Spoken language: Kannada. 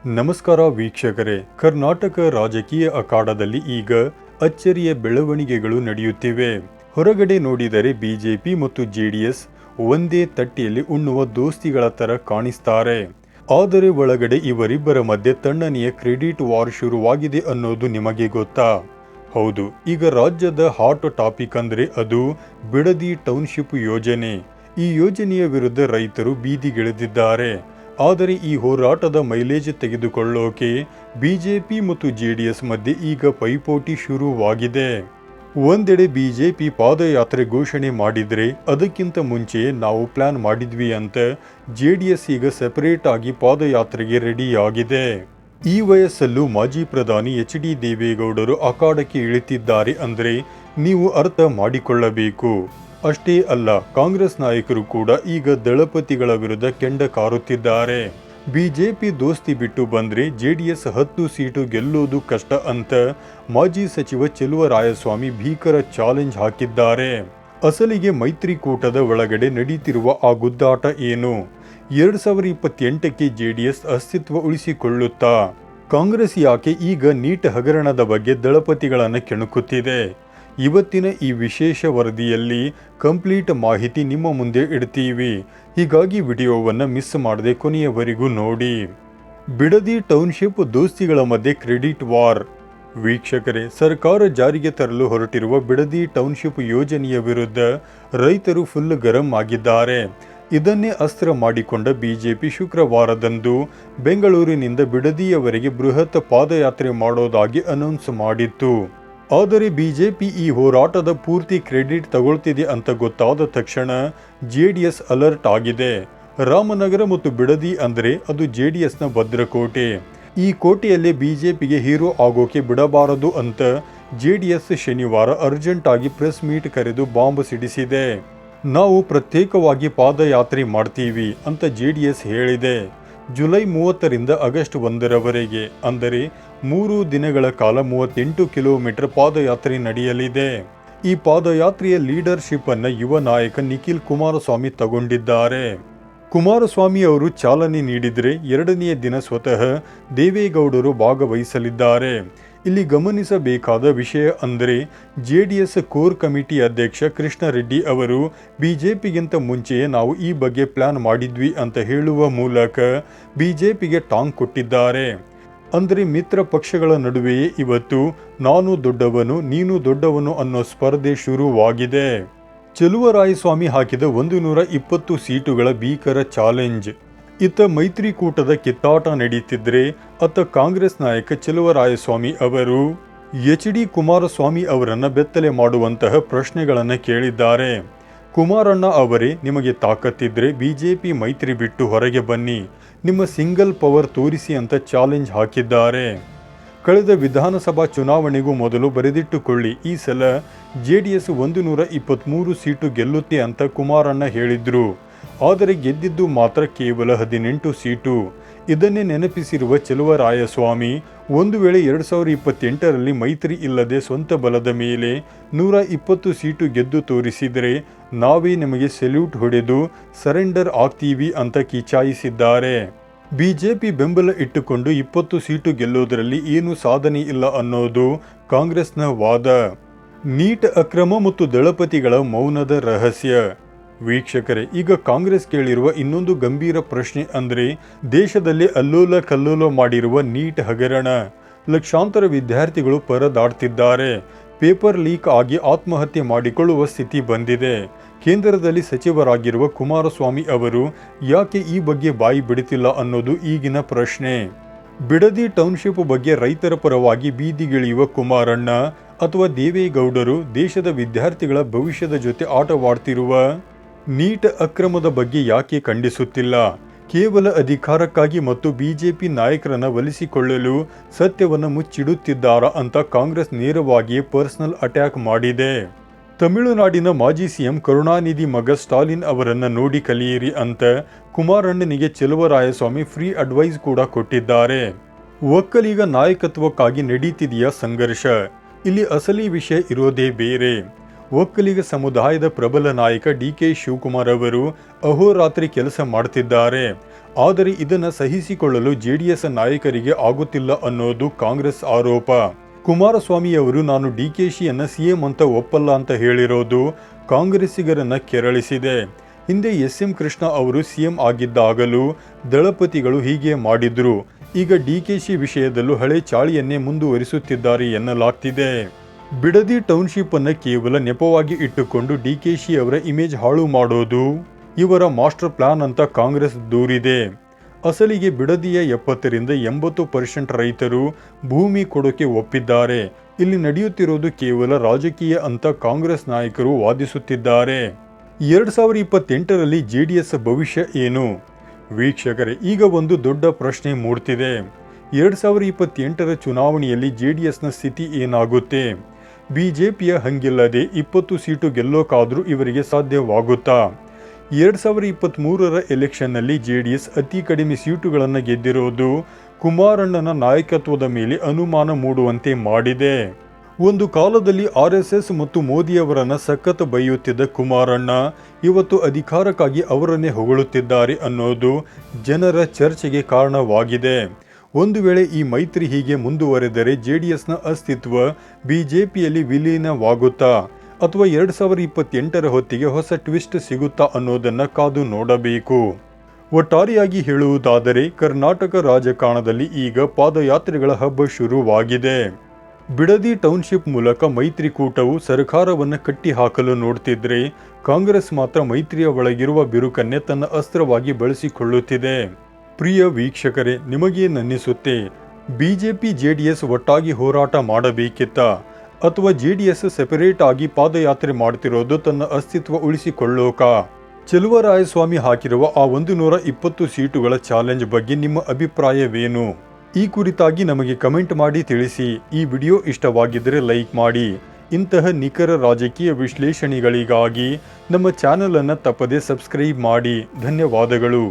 ನಮಸ್ಕಾರ ವೀಕ್ಷಕರೇ. ಕರ್ನಾಟಕ ರಾಜಕೀಯ ಅಖಾಡದಲ್ಲಿ ಈಗ ಅಚ್ಚರಿಯ ಬೆಳವಣಿಗೆಗಳು ನಡೆಯುತ್ತಿವೆ. ಹೊರಗಡೆ ನೋಡಿದರೆ ಬಿಜೆಪಿ ಮತ್ತು ಜೆಡಿಎಸ್ ಒಂದೇ ತಟ್ಟೆಯಲ್ಲಿ ಉಣ್ಣುವ ದೋಸ್ತಿಗಳ ತರ ಕಾಣಿಸ್ತಾರೆ. ಆದರೆ ಒಳಗಡೆ ಇವರಿಬ್ಬರ ಮಧ್ಯೆ ತಣ್ಣನೆಯ ಕ್ರೆಡಿಟ್ ವಾರ್ ಶುರುವಾಗಿದೆ ಅನ್ನೋದು ನಿಮಗೆ ಗೊತ್ತಾ? ಹೌದು, ಈಗ ರಾಜ್ಯದ ಹಾಟ್ ಟಾಪಿಕ್ ಅಂದ್ರೆ ಅದು ಬಿಡದಿ ಟೌನ್ಶಿಪ್ ಯೋಜನೆ. ಈ ಯೋಜನೆಯ ವಿರುದ್ಧ ರೈತರು ಬೀದಿಗಿಳಿದಿದ್ದಾರೆ. ಆದರೆ ಈ ಹೋರಾಟದ ಮೈಲೇಜ್ ತೆಗೆದುಕೊಳ್ಳೋಕೆ ಬಿಜೆಪಿ ಮತ್ತು ಜೆಡಿಎಸ್ ಮಧ್ಯೆ ಈಗ ಪೈಪೋಟಿ ಶುರುವಾಗಿದೆ. ಒಂದೆಡೆ ಬಿಜೆಪಿ ಪಾದಯಾತ್ರೆ ಘೋಷಣೆ ಮಾಡಿದ್ರೆ ಅದಕ್ಕಿಂತ ಮುಂಚೆ ನಾವು ಪ್ಲಾನ್ ಮಾಡಿದ್ವಿ ಅಂತ ಜೆಡಿಎಸ್ ಈಗ ಸೆಪರೇಟ್ ಆಗಿ ಪಾದಯಾತ್ರೆಗೆ ರೆಡಿಯಾಗಿದೆ. ಈ ವಯಸ್ಸಲ್ಲೂ ಮಾಜಿ ಪ್ರಧಾನಿ ಎಚ್.ಡಿ. ದೇವೇಗೌಡರು ಅಖಾಡಕ್ಕೆ ಇಳಿತಿದ್ದಾರೆ ಅಂದ್ರೆ ನೀವು ಅರ್ಥ ಮಾಡಿಕೊಳ್ಳಬೇಕು. ಅಷ್ಟೇ ಅಲ್ಲ, ಕಾಂಗ್ರೆಸ್ ನಾಯಕರು ಕೂಡ ಈಗ ದಳಪತಿಗಳ ವಿರುದ್ಧ ಕೆಂಡ ಕಾರುತ್ತಿದ್ದಾರೆ. ಬಿಜೆಪಿ ದೋಸ್ತಿ ಬಿಟ್ಟು ಬಂದ್ರೆ ಜೆಡಿಎಸ್ 10 ಸೀಟು ಗೆಲ್ಲೋದು ಕಷ್ಟ ಅಂತ ಮಾಜಿ ಸಚಿವ ಚೆಲುವರಾಯಸ್ವಾಮಿ ಭೀಕರ ಚಾಲೆಂಜ್ ಹಾಕಿದ್ದಾರೆ. ಅಸಲಿಗೆ ಮೈತ್ರಿಕೂಟದ ಒಳಗಡೆ ನಡೀತಿರುವ ಆ ಗುದ್ದಾಟ ಏನು? 2028ಕ್ಕೆ ಜೆಡಿಎಸ್ ಅಸ್ತಿತ್ವ ಉಳಿಸಿಕೊಳ್ಳುತ್ತಾ? ಕಾಂಗ್ರೆಸ್ ಯಾಕೆ ಈಗ ನೀಟ್ ಹಗರಣದ ಬಗ್ಗೆ ದಳಪತಿಗಳನ್ನು ಕೆಣಕುತ್ತಿದೆ? ಇವತ್ತಿನ ಈ ವಿಶೇಷ ವರದಿಯಲ್ಲಿ ಕಂಪ್ಲೀಟ್ ಮಾಹಿತಿ ನಿಮ್ಮ ಮುಂದೆ ಇಡ್ತೀವಿ. ಹೀಗಾಗಿ ವಿಡಿಯೋವನ್ನು ಮಿಸ್ ಮಾಡದೆ ಕೊನೆಯವರೆಗೂ ನೋಡಿ. ಬಿಡದಿ ಟೌನ್ಶಿಪ್ ದೋಸ್ತಿಗಳ ಮಧ್ಯೆ ಕ್ರೆಡಿಟ್ ವಾರ್. ವೀಕ್ಷಕರೇ, ಸರ್ಕಾರ ಜಾರಿಗೆ ತರಲು ಹೊರಟಿರುವ ಬಿಡದಿ ಟೌನ್ಶಿಪ್ ಯೋಜನೆಯ ವಿರುದ್ಧ ರೈತರು ಫುಲ್ ಗರಂ ಆಗಿದ್ದಾರೆ. ಇದನ್ನೇ ಅಸ್ತ್ರ ಮಾಡಿಕೊಂಡ ಬಿಜೆಪಿ ಶುಕ್ರವಾರದಂದು ಬೆಂಗಳೂರಿನಿಂದ ಬಿಡದಿಯವರೆಗೆ ಬೃಹತ್ ಪಾದಯಾತ್ರೆ ಮಾಡೋದಾಗಿ ಅನೌನ್ಸ್ ಮಾಡಿತ್ತು. ಆದರೆ ಬಿಜೆಪಿ ಈ ಹೋರಾಟದ ಪೂರ್ತಿ ಕ್ರೆಡಿಟ್ ತಗೊಳ್ತಿದೆ ಅಂತ ಗೊತ್ತಾದ ತಕ್ಷಣ ಜೆಡಿಎಸ್ ಅಲರ್ಟ್ ಆಗಿದೆ. ರಾಮನಗರ ಮತ್ತು ಬಿಡದಿ ಅಂದ್ರೆ ಅದು ಜೆಡಿಎಸ್ನ ಭದ್ರಕೋಟೆ. ಈ ಕೋಟೆಯಲ್ಲೇ ಬಿಜೆಪಿಗೆ ಹೀರೋ ಆಗೋಕೆ ಬಿಡಬಾರದು ಅಂತ ಜೆಡಿಎಸ್ ಶನಿವಾರ ಅರ್ಜೆಂಟ್ ಆಗಿ ಪ್ರೆಸ್ ಮೀಟ್ ಕರೆದು ಬಾಂಬ್ ಸಿಡಿಸಿದೆ. ನಾವು ಪ್ರತ್ಯೇಕವಾಗಿ ಪಾದಯಾತ್ರೆ ಮಾಡ್ತೀವಿ ಅಂತ ಜೆಡಿಎಸ್ ಹೇಳಿದೆ. ಜುಲೈ 30ರಿಂದ ಆಗಸ್ಟ್ 1ರವರೆಗೆ ಅಂದರೆ 3 ದಿನಗಳ ಕಾಲ 38 ಕಿಲೋಮೀಟರ್ ಪಾದಯಾತ್ರೆ ನಡೆಯಲಿದೆ. ಈ ಪಾದಯಾತ್ರೆಯ ಲೀಡರ್ಶಿಪ್ ಅನ್ನ ಯುವ ನಾಯಕ ನಿಖಿಲ್ ಕುಮಾರಸ್ವಾಮಿ ತಗೊಂಡಿದ್ದಾರೆ. ಕುಮಾರಸ್ವಾಮಿ ಅವರು ಚಾಲನೆ ನೀಡಿದರೆ 2ನೇ ದಿನ ಸ್ವತಃ ದೇವೇಗೌಡರು ಭಾಗವಹಿಸಲಿದ್ದಾರೆ. ಇಲ್ಲಿ ಗಮನಿಸಬೇಕಾದ ವಿಷಯ ಅಂದರೆ ಜೆಡಿಎಸ್ ಕೋರ್ ಕಮಿಟಿ ಅಧ್ಯಕ್ಷ ಕೃಷ್ಣ ರೆಡ್ಡಿ ಅವರು ಬಿಜೆಪಿಗಿಂತ ಮುಂಚೆಯೇ ನಾವು ಈ ಬಗ್ಗೆ ಪ್ಲಾನ್ ಮಾಡಿದ್ವಿ ಅಂತ ಹೇಳುವ ಮೂಲಕ ಬಿಜೆಪಿಗೆ ಟಾಂಗ್ ಕೊಟ್ಟಿದ್ದಾರೆ. ಅಂದರೆ ಮಿತ್ರ ಪಕ್ಷಗಳ ನಡುವೆಯೇ ಇವತ್ತು ನಾನು ದೊಡ್ಡವನು ನೀನು ದೊಡ್ಡವನು ಅನ್ನೋ ಸ್ಪರ್ಧೆ ಶುರುವಾಗಿದೆ. ಚೆಲುವರಾಯಸ್ವಾಮಿ ಹಾಕಿದ 120 ಸೀಟುಗಳ ಭೀಕರ ಚಾಲೆಂಜ್. ಇತ್ತ ಮೈತ್ರಿಕೂಟದ ಕಿತ್ತಾಟ ನಡೀತಿದ್ರೆ ಅತ್ತ ಕಾಂಗ್ರೆಸ್ ನಾಯಕ ಚೆಲುವರಾಯಸ್ವಾಮಿ ಅವರು ಎಚ್.ಡಿ. ಕುಮಾರಸ್ವಾಮಿ ಅವರನ್ನ ಬೆತ್ತಲೆ ಮಾಡುವಂತಹ ಪ್ರಶ್ನೆಗಳನ್ನು ಕೇಳಿದ್ದಾರೆ. ಕುಮಾರಣ್ಣ ಅವರೇ, ನಿಮಗೆ ತಾಕತ್ತಿದ್ರೆ ಬಿಜೆಪಿ ಮೈತ್ರಿ ಬಿಟ್ಟು ಹೊರಗೆ ಬನ್ನಿ, ನಿಮ್ಮ ಸಿಂಗಲ್ ಪವರ್ ತೋರಿಸಿ ಅಂತ ಚಾಲೆಂಜ್ ಹಾಕಿದ್ದಾರೆ. ಕಳೆದ ವಿಧಾನಸಭಾ ಚುನಾವಣೆಗೂ ಮೊದಲು ಬರೆದಿಟ್ಟುಕೊಳ್ಳಿ, ಈ ಸಲ ಜೆಡಿಎಸ್ 123 ಸೀಟು ಗೆಲ್ಲುತ್ತೆ ಅಂತ ಕುಮಾರಣ್ಣ ಹೇಳಿದ್ರು. ಆದರೆ ಗೆದ್ದಿದ್ದು ಮಾತ್ರ ಕೇವಲ 18 ಸೀಟು. ಇದನ್ನೇ ನೆನಪಿಸಿರುವ ಚೆಲುವರಾಯಸ್ವಾಮಿ ಒಂದು ವೇಳೆ 2028ರಲ್ಲಿ ಮೈತ್ರಿ ಇಲ್ಲದೆ ಸ್ವಂತ ಬಲದ ಮೇಲೆ 120 ಸೀಟು ಗೆದ್ದು ತೋರಿಸಿದರೆ ನಾವೇ ನಿಮಗೆ ಸೆಲ್ಯೂಟ್ ಹೊಡೆದು ಸರೆಂಡರ್ ಆಗ್ತೀವಿ ಅಂತ ಕಿಚಾಯಿಸಿದ್ದಾರೆ. ಬಿಜೆಪಿ ಬೆಂಬಲ ಇಟ್ಟುಕೊಂಡು 20 ಸೀಟು ಗೆಲ್ಲೋದರಲ್ಲಿ ಏನು ಸಾಧನೆ ಇಲ್ಲ ಅನ್ನೋದು ಕಾಂಗ್ರೆಸ್ನ ವಾದ. ನೀಟ್ ಅಕ್ರಮ ಮತ್ತು ದಳಪತಿಗಳ ಮೌನದ ರಹಸ್ಯ. ವೀಕ್ಷಕರೇ, ಈಗ ಕಾಂಗ್ರೆಸ್ ಕೇಳಿರುವ ಇನ್ನೊಂದು ಗಂಭೀರ ಪ್ರಶ್ನೆ ಅಂದ್ರೆ ದೇಶದಲ್ಲಿ ಅಲ್ಲೋಲ ಕಲ್ಲೋಲ ಮಾಡಿರುವ ನೀಟ್ ಹಗರಣ. ಲಕ್ಷಾಂತರ ವಿದ್ಯಾರ್ಥಿಗಳು ಪರದಾಡ್ತಿದ್ದಾರೆ. ಪೇಪರ್ ಲೀಕ್ ಆಗಿ ಆತ್ಮಹತ್ಯೆ ಮಾಡಿಕೊಳ್ಳುವ ಸ್ಥಿತಿ ಬಂದಿದೆ. ಕೇಂದ್ರದಲ್ಲಿ ಸಚಿವರಾಗಿರುವ ಕುಮಾರಸ್ವಾಮಿ ಅವರು ಯಾಕೆ ಈ ಬಗ್ಗೆ ಬಾಯಿ ಬಿಡುತ್ತಿಲ್ಲ ಅನ್ನೋದು ಈಗಿನ ಪ್ರಶ್ನೆ. ಬಿಡದಿ ಟೌನ್ಶಿಪ್ ಬಗ್ಗೆ ರೈತರ ಪರವಾಗಿ ಬೀದಿಗಿಳಿಯುವ ಕುಮಾರಣ್ಣ ಅಥವಾ ದೇವೇಗೌಡರು ದೇಶದ ವಿದ್ಯಾರ್ಥಿಗಳ ಭವಿಷ್ಯದ ಜೊತೆ ಆಟವಾಡ್ತಿರುವ ನೀಟ್ ಅಕ್ರಮದ ಬಗ್ಗೆ ಯಾಕೆ ಖಂಡಿಸುತ್ತಿಲ್ಲ? ಕೇವಲ ಅಧಿಕಾರಕ್ಕಾಗಿ ಮತ್ತು ಬಿಜೆಪಿ ನಾಯಕರನ್ನ ಒಲಿಸಿಕೊಳ್ಳಲು ಸತ್ಯವನ್ನು ಮುಚ್ಚಿಡುತ್ತಿದ್ದಾರಾ ಅಂತ ಕಾಂಗ್ರೆಸ್ ನೇರವಾಗಿಯೇ ಪರ್ಸನಲ್ ಅಟ್ಯಾಕ್ ಮಾಡಿದೆ. ತಮಿಳುನಾಡಿನ ಮಾಜಿ ಸಿಎಂ ಕರುಣಾನಿಧಿ ಮಗ ಸ್ಟಾಲಿನ್ ಅವರನ್ನ ನೋಡಿ ಕಲಿಯಿರಿ ಅಂತ ಕುಮಾರಣ್ಣನಿಗೆ ಚೆಲುವರಾಯಸ್ವಾಮಿ ಫ್ರೀ ಅಡ್ವೈಸ್ ಕೂಡ ಕೊಟ್ಟಿದ್ದಾರೆ. ಒಕ್ಕಲಿಗ ನಾಯಕತ್ವಕ್ಕಾಗಿ ನಡೀತಿದೆಯಾ ಸಂಘರ್ಷ? ಇಲ್ಲಿ ಅಸಲಿ ವಿಷಯ ಇರೋದೇ ಬೇರೆ. ಒಕ್ಕಲಿಗ ಸಮುದಾಯದ ಪ್ರಬಲ ನಾಯಕ ಡಿಕೆ ಶಿವಕುಮಾರ್ ಅವರು ಅಹೋರಾತ್ರಿ ಕೆಲಸ ಮಾಡುತ್ತಿದ್ದಾರೆ. ಆದರೆ ಇದನ್ನು ಸಹಿಸಿಕೊಳ್ಳಲು ಜೆಡಿಎಸ್ ನಾಯಕರಿಗೆ ಆಗುತ್ತಿಲ್ಲ ಅನ್ನೋದು ಕಾಂಗ್ರೆಸ್ ಆರೋಪ. ಕುಮಾರಸ್ವಾಮಿ ಅವರು ನಾನು ಡಿಕೆಶಿಯನ್ನ ಸಿಎಂ ಅಂತ ಒಪ್ಪಲ್ಲ ಅಂತ ಹೇಳಿರೋದು ಕಾಂಗ್ರೆಸ್ಸಿಗರನ್ನ ಕೆರಳಿಸಿದೆ. ಹಿಂದೆ ಎಸ್.ಎಂ. ಕೃಷ್ಣ ಅವರು ಸಿಎಂ ಆಗಿದ್ದಾಗಲೂ ದಳಪತಿಗಳು ಹೀಗೆ ಮಾಡಿದ್ರು. ಈಗ ಡಿಕೆಶಿ ವಿಷಯದಲ್ಲೂ ಹಳೆ ಚಾಳಿಯನ್ನೇ ಮುಂದುವರಿಸುತ್ತಿದ್ದಾರೆ ಎನ್ನಲಾಗ್ತಿದೆ. ಬಿಡದಿ ಟೌನ್ಶಿಪ್ ಅನ್ನು ಕೇವಲ ನೆಪವಾಗಿ ಇಟ್ಟುಕೊಂಡು ಡಿಕೆಶಿ ಅವರ ಇಮೇಜ್ ಹಾಳು ಮಾಡೋದು ಇವರ ಮಾಸ್ಟರ್ ಪ್ಲಾನ್ ಅಂತ ಕಾಂಗ್ರೆಸ್ ದೂರಿದೆ. ಅಸಲಿಗೆ ಬಿಡದಿಯ 70ರಿಂದ 80% ರೈತರು ಭೂಮಿ ಕೊಡೋಕೆ ಒಪ್ಪಿದ್ದಾರೆ. ಇಲ್ಲಿ ನಡೆಯುತ್ತಿರೋದು ಕೇವಲ ರಾಜಕೀಯ ಅಂತ ಕಾಂಗ್ರೆಸ್ ನಾಯಕರು ವಾದಿಸುತ್ತಿದ್ದಾರೆ. 2028ರಲ್ಲಿ ಜೆಡಿಎಸ್ ಭವಿಷ್ಯ ಏನು? ವೀಕ್ಷಕರೇ, ಈಗ ಒಂದು ದೊಡ್ಡ ಪ್ರಶ್ನೆ ಮೂಡ್ತಿದೆ. 2028ರ ಚುನಾವಣೆಯಲ್ಲಿ ಜೆಡಿಎಸ್ನ ಸ್ಥಿತಿ ಏನಾಗುತ್ತೆ? ಬಿಜೆಪಿಯ ಹಂಗಿಲ್ಲದೆ 20 ಸೀಟು ಗೆಲ್ಲೋಕಾದ್ರೂ ಇವರಿಗೆ ಸಾಧ್ಯವಾಗುತ್ತಾ? 2023ರ ಎಲೆಕ್ಷನ್ನಲ್ಲಿ ಜೆಡಿಎಸ್ ಅತಿ ಕಡಿಮೆ ಸೀಟುಗಳನ್ನು ಗೆದ್ದಿರೋದು ಕುಮಾರಣ್ಣನ ನಾಯಕತ್ವದ ಮೇಲೆ ಅನುಮಾನ ಮೂಡುವಂತೆ ಮಾಡಿದೆ. ಒಂದು ಕಾಲದಲ್ಲಿ RSS ಮತ್ತು ಮೋದಿಯವರನ್ನ ಸಖತ್ ಬೈಯುತ್ತಿದ್ದ ಕುಮಾರಣ್ಣ ಇವತ್ತು ಅಧಿಕಾರಕ್ಕಾಗಿ ಅವರನ್ನೇ ಹೊಗಳುತ್ತಿದ್ದಾರೆ ಅನ್ನೋದು ಜನರ ಚರ್ಚೆಗೆ ಕಾರಣವಾಗಿದೆ. ಒಂದು ವೇಳೆ ಈ ಮೈತ್ರಿ ಹೀಗೆ ಮುಂದುವರೆದರೆ ಜೆಡಿಎಸ್ನ ಅಸ್ತಿತ್ವ ಬಿಜೆಪಿಯಲ್ಲಿ ವಿಲೀನವಾಗುತ್ತಾ ಅಥವಾ 2028ರ ಹೊತ್ತಿಗೆ ಹೊಸ ಟ್ವಿಸ್ಟ್ ಸಿಗುತ್ತಾ ಅನ್ನೋದನ್ನ ಕಾದು ನೋಡಬೇಕು. ಒಟ್ಟಾರೆಯಾಗಿ ಹೇಳುವುದಾದರೆ ಕರ್ನಾಟಕ ರಾಜಕಾರಣದಲ್ಲಿ ಈಗ ಪಾದಯಾತ್ರೆಗಳ ಹಬ್ಬ ಶುರುವಾಗಿದೆ. ಬಿಡದಿ ಟೌನ್ಶಿಪ್ ಮೂಲಕ ಮೈತ್ರಿಕೂಟವು ಸರ್ಕಾರವನ್ನು ಕಟ್ಟಿಹಾಕಲು ನೋಡ್ತಿದ್ರೆ ಕಾಂಗ್ರೆಸ್ ಮಾತ್ರ ಮೈತ್ರಿಯ ಒಳಗಿರುವ ಬಿರುಕನ್ನೇ ತನ್ನ ಅಸ್ತ್ರವಾಗಿ ಬಳಸಿಕೊಳ್ಳುತ್ತಿದೆ. ಪ್ರಿಯ ವೀಕ್ಷಕರೇ, ನಿಮಗೇನನ್ನಿಸುತ್ತೆ? ಬಿಜೆಪಿ ಜೆಡಿಎಸ್ ಒಟ್ಟಾಗಿ ಹೋರಾಟ ಮಾಡಬೇಕಿತ್ತಾ ಅಥವಾ ಜೆಡಿಎಸ್ ಸೆಪರೇಟ್ ಆಗಿ ಪಾದಯಾತ್ರೆ ಮಾಡ್ತಿರೋದು ತನ್ನ ಅಸ್ತಿತ್ವ ಉಳಿಸಿಕೊಳ್ಳೋಕ? ಚೆಲುವರಾಯಸ್ವಾಮಿ ಹಾಕಿರುವ ಆ 120 ಸೀಟುಗಳ ಚಾಲೆಂಜ್ ಬಗ್ಗೆ ನಿಮ್ಮ ಅಭಿಪ್ರಾಯವೇನು? ಈ ಕುರಿತಾಗಿ ನಮಗೆ ಕಮೆಂಟ್ ಮಾಡಿ ತಿಳಿಸಿ. ಈ ವಿಡಿಯೋ ಇಷ್ಟವಾಗಿದ್ದರೆ ಲೈಕ್ ಮಾಡಿ. ಇಂತಹ ನಿಖರ ರಾಜಕೀಯ ವಿಶ್ಲೇಷಣೆಗಳಿಗಾಗಿ ನಮ್ಮ ಚಾನೆಲ್ ಅನ್ನು ತಪ್ಪದೇ ಸಬ್ಸ್ಕ್ರೈಬ್ ಮಾಡಿ. ಧನ್ಯವಾದಗಳು.